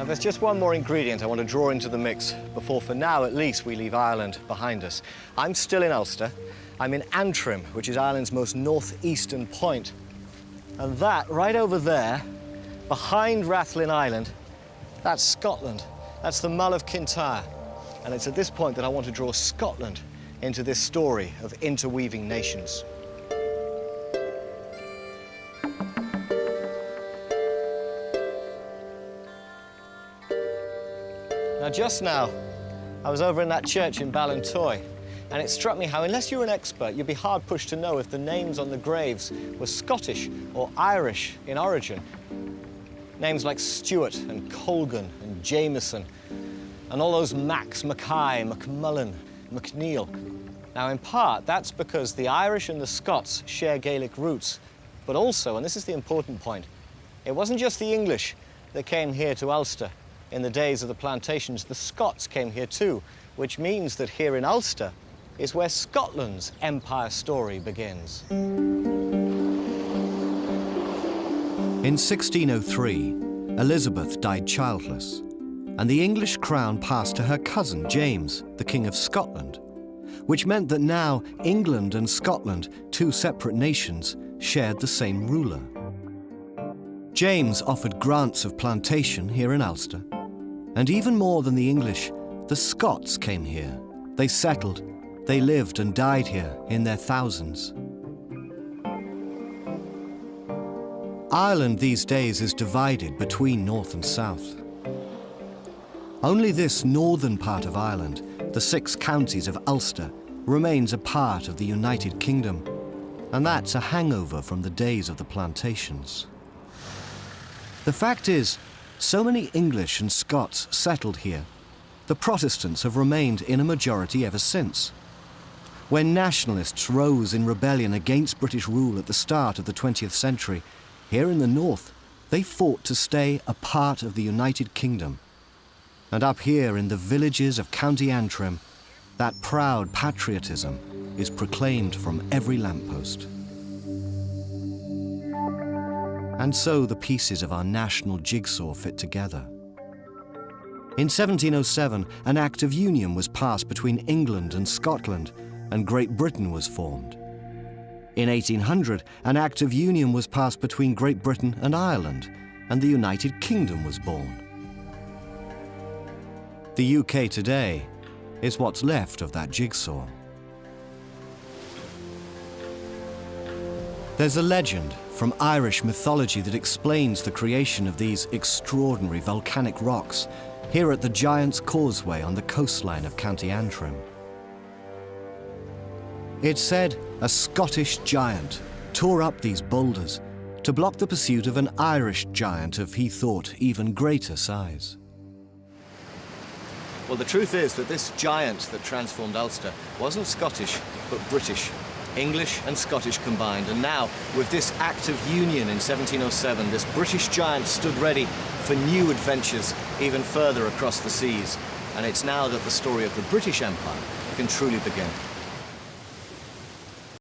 Now, there's just one more ingredient I want to draw into the mix before, for now at least, we leave Ireland behind us. I'm still in Ulster. I'm in Antrim, which is Ireland's most northeastern point. And that, right over there, behind Rathlin Island, that's Scotland. That's the Mull of Kintyre. And it's at this point that I want to draw Scotland into this story of interweaving nations. Now, just now, I was over in that church in Ballintoy, and it struck me how, unless you're an expert, you'd be hard-pushed to know if the names on the graves were Scottish or Irish in origin. Names like Stewart and Colgan and Jameson, and all those Macs, Mackay, McMullen, McNeil. Now, in part, that's because the Irish and the Scots share Gaelic roots, but also, and this is the important point, it wasn't just the English that came here to Ulster in the days of the plantations. The Scots came here too, which means that here in Ulster is where Scotland's empire story begins. In 1603, Elizabeth died childless, and the English crown passed to her cousin James, the King of Scotland, which meant that now England and Scotland, two separate nations, shared the same ruler. James offered grants of plantation here in Ulster, and even more than the English, the Scots came here. They settled, they lived and died here in their thousands. Ireland these days is divided between north and south. Only this northern part of Ireland, the 6 counties of Ulster, remains a part of the United Kingdom, and that's a hangover from the days of the plantations. The fact is, so many English and Scots settled here, the Protestants have remained in a majority ever since. When nationalists rose in rebellion against British rule at the start of the 20th century, here in the north, they fought to stay a part of the United Kingdom. And up here in the villages of County Antrim, that proud patriotism is proclaimed from every lamppost. And so the pieces of our national jigsaw fit together. In 1707, an Act of Union was passed between England and Scotland, and Great Britain was formed. In 1800, an Act of Union was passed between Great Britain and Ireland, and the United Kingdom was born. The UK today is what's left of that jigsaw. There's a legend from Irish mythology that explains the creation of these extraordinary volcanic rocks here at the Giant's Causeway on the coastline of County Antrim. It's said a Scottish giant tore up these boulders to block the pursuit of an Irish giant of, he thought, even greater size. Well, the truth is that this giant that transformed Ulster wasn't Scottish, but British. English and Scottish combined. And now, with this Act of Union in 1707, this British giant stood ready for new adventures even further across the seas. And it's now that the story of the British Empire can truly begin.